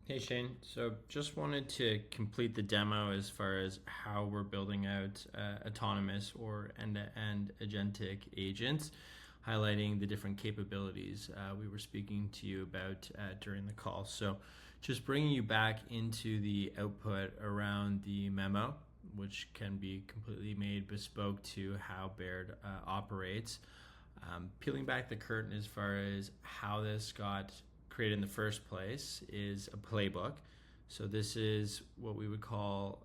Hey Shane, so just wanted to complete the demo as far as how we're building out autonomous or end-to-end agentic agents, highlighting the different capabilities we were speaking to you about during the call. So just bringing you back into the output around the memo, which can be completely made bespoke to how Baird operates. Peeling back the curtain as far as how this got created in the first place is a playbook. So this is what we would call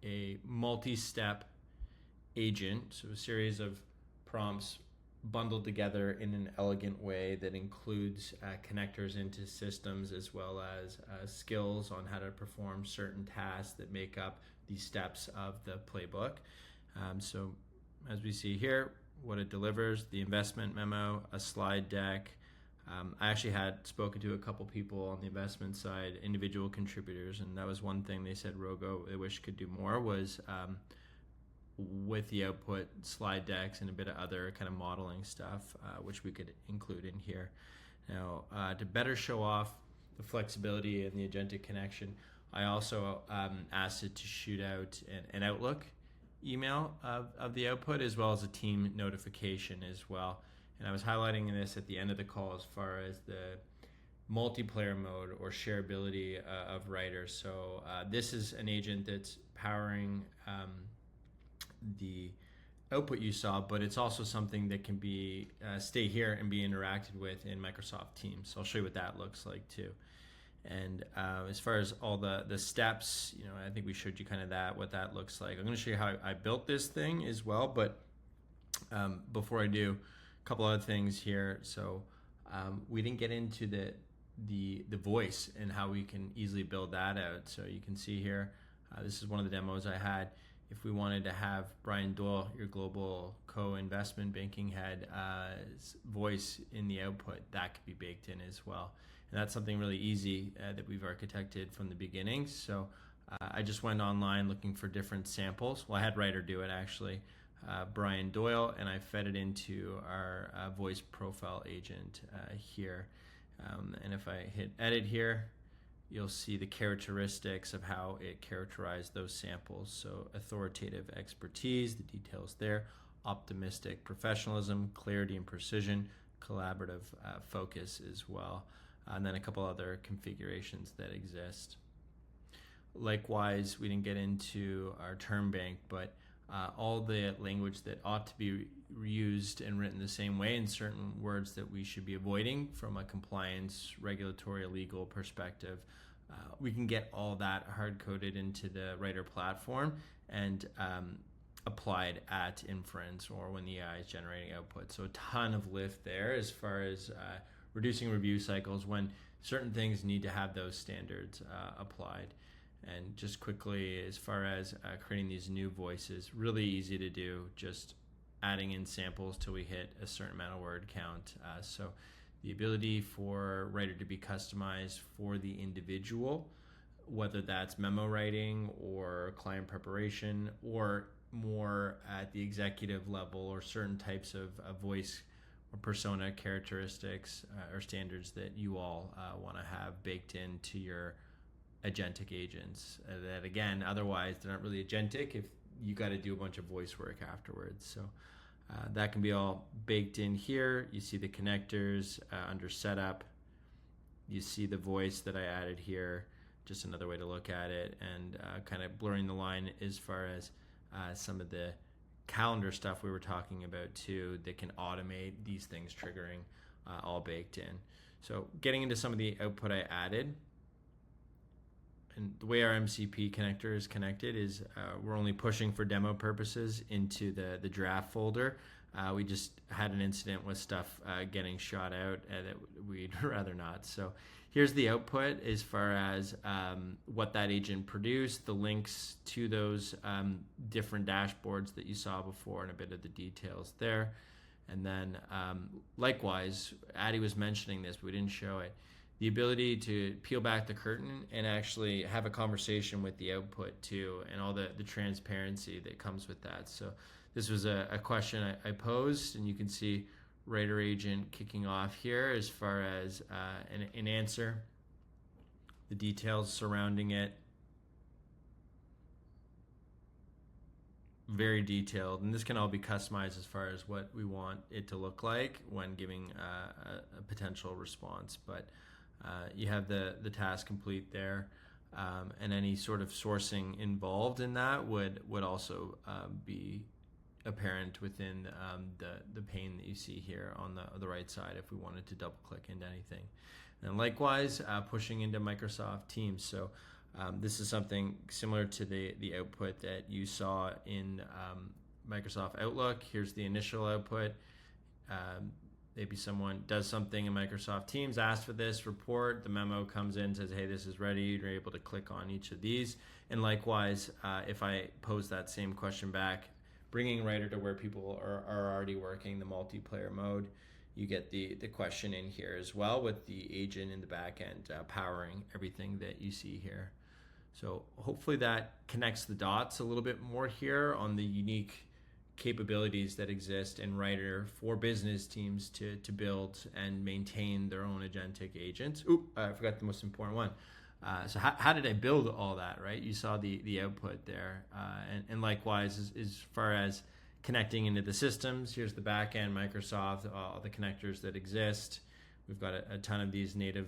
a multi-step agent. So a series of prompts bundled together in an elegant way that includes connectors into systems as well as skills on how to perform certain tasks that make up the steps of the playbook. So as we see here, what it delivers, the investment memo, a slide deck. I actually had spoken to a couple people on the investment side, individual contributors, and that was one thing they said Rogo they wish could do more was with the output slide decks and a bit of other kind of modeling stuff, which we could include in here. Now, to better show off the flexibility and the agentic connection, I also asked it to shoot out an Outlook email of the output as well as a team notification as well. And I was highlighting this at the end of the call as far as the multiplayer mode or shareability of writers. So this is an agent that's powering the output you saw, but it's also something that can be stay here and be interacted with in Microsoft Teams. So I'll show you what that looks like too. And as far as all the steps, I think we showed you kind of what that looks like. I'm going to show you how I built this thing as well, but before I do, a couple other things here. So we didn't get into the voice and how we can easily build that out. So you can see here, this is one of the demos I had. If we wanted to have Brian Doyle, your global co-investment banking head, voice in the output, that could be baked in as well. And that's something really easy that we've architected from the beginning. So I just went online looking for different samples. Well, I had Writer do it actually, Brian Doyle, and I fed it into our voice profile agent here. And if I hit edit here, you'll see the characteristics of how it characterized those samples. So authoritative expertise, the details there, optimistic professionalism, clarity and precision, collaborative focus as well, and then a couple other configurations that exist. Likewise, we didn't get into our term bank, but all the language that ought to be used and written the same way, and certain words that we should be avoiding from a compliance, regulatory, legal perspective. We can get all that hard-coded into the Writer platform and applied at inference or when the AI is generating output. So a ton of lift there as far as reducing review cycles when certain things need to have those standards applied. And just quickly, as far as creating these new voices, really easy to do, just adding in samples till we hit a certain amount of word count. So the ability for Writer to be customized for the individual, whether that's memo writing or client preparation or more at the executive level or certain types of voice or persona characteristics or standards that you all want to have baked into your agentic agents that again otherwise they're not really agentic if you got to do a bunch of voice work afterwards. So that can be all baked in here. You see the connectors under setup, you see the voice that I added here, just another way to look at it, and kind of blurring the line as far as some of the calendar stuff we were talking about too that can automate these things triggering, all baked in. So getting into some of the output I added. And the way our MCP connector is connected is we're only pushing for demo purposes into the draft folder. We just had an incident with stuff getting shot out that we'd rather not. So here's the output as far as what that agent produced, the links to those different dashboards that you saw before, and a bit of the details there. And then likewise, Addie was mentioning this, but we didn't show it. The ability to peel back the curtain and actually have a conversation with the output too, and all the transparency that comes with that. So this was a question I posed, and you can see Writer Agent kicking off here as far as an answer the details surrounding it. Very detailed, and this can all be customized as far as what we want it to look like when giving a potential response. But you have the task complete there, and any sort of sourcing involved in that would also be apparent within the pane that you see here on the right side if we wanted to double click into anything. And likewise, pushing into Microsoft Teams. So this is something similar to the output that you saw in Microsoft Outlook. Here's the initial output. Maybe someone does something in Microsoft Teams, asks for this report, the memo comes in, says, hey, this is ready. You're able to click on each of these. And likewise, if I pose that same question back, bringing Writer to where people are already working the multiplayer mode, you get the question in here as well with the agent in the back end powering everything that you see here. So hopefully that connects the dots a little bit more here on the unique capabilities that exist in Writer for business teams to build and maintain their own agentic agents. I forgot the most important one. So how did I build all that, right? You saw the output there. And likewise, as far as connecting into the systems, here's the back end, Microsoft, all the connectors that exist. We've got a ton of these native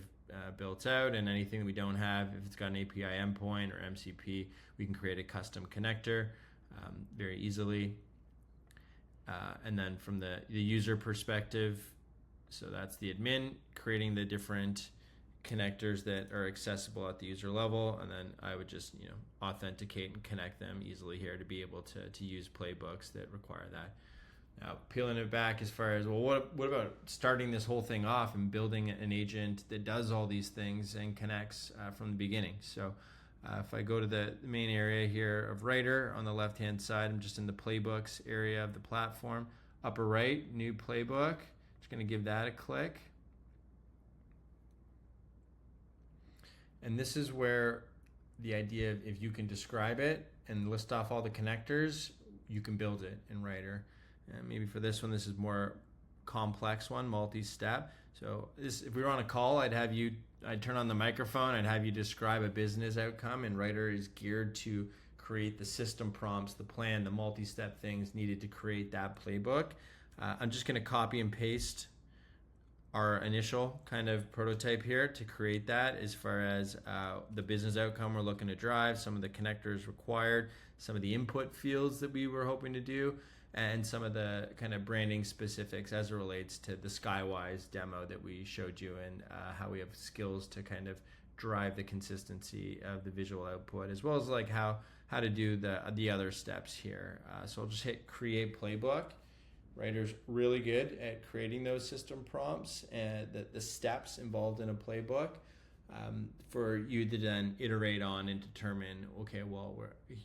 built out, and anything that we don't have, if it's got an API endpoint or MCP, we can create a custom connector very easily. And then from the user perspective, so that's the admin creating the different connectors that are accessible at the user level, and then I would just authenticate and connect them easily here to be able to use playbooks that require that. Now, peeling it back as far as, well, what about starting this whole thing off and building an agent that does all these things and connects from the beginning? So if I go to the main area here of Writer on the left-hand side, I'm just in the playbooks area of the platform. Upper right, new playbook. Just going to give that a click. And this is where the idea of if you can describe it and list off all the connectors, you can build it in Writer. And maybe for this one, this is more complex one, multi-step. So if we were on a call, I'd turn on the microphone, I'd have you describe a business outcome, and Writer is geared to create the system prompts, the plan, the multi-step things needed to create that playbook. I'm just going to copy and paste our initial kind of prototype here to create that as far as the business outcome we're looking to drive, some of the connectors required, some of the input fields that we were hoping to do, and some of the kind of branding specifics as it relates to the Skywise demo that we showed you, and how we have skills to kind of drive the consistency of the visual output, as well as like how to do the other steps here. So I'll just hit create playbook. Writer's really good at creating those system prompts and the steps involved in a playbook for you to then iterate on and determine, okay, well,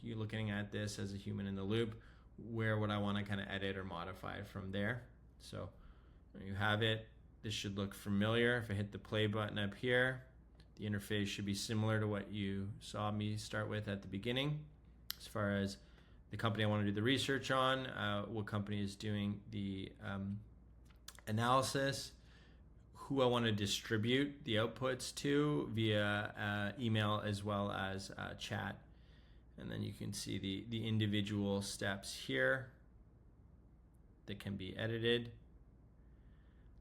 you're looking at this as a human in the loop, where would I want to kind of edit or modify it from there? So there you have it. This should look familiar. If I hit the play button up here, the interface should be similar to what you saw me start with at the beginning. As far as the company I want to do the research on, what company is doing the analysis, who I want to distribute the outputs to via email as well as chat. And then you can see the individual steps here that can be edited.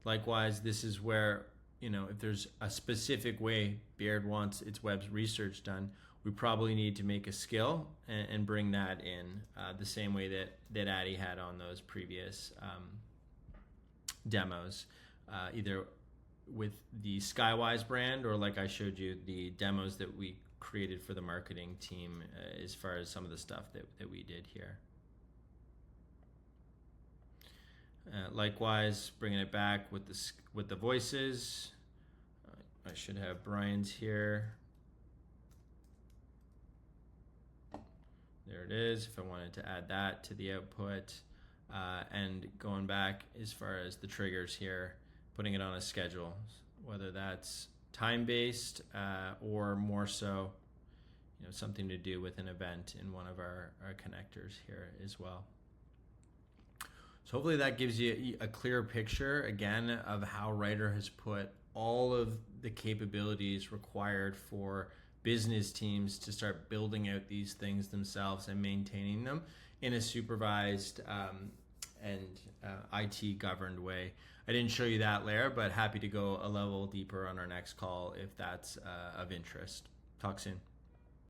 Likewise, this is where, if there's a specific way Baird wants its web research done, we probably need to make a skill and bring that in the same way that Addy had on those previous demos, either with the Skywise brand or like I showed you, the demos that we created for the marketing team as far as some of the stuff that we did here. Likewise, bringing it back with the voices. I should have Brian's here. There it is, if I wanted to add that to the output. And going back as far as the triggers here, putting it on a schedule, whether that's time-based or more so, something to do with an event in one of our connectors here as well. So hopefully that gives you a clear picture, again, of how Writer has put all of the capabilities required for business teams to start building out these things themselves and maintaining them in a supervised and IT governed way. I didn't show you that layer, but happy to go a level deeper on our next call if that's of interest. Talk soon.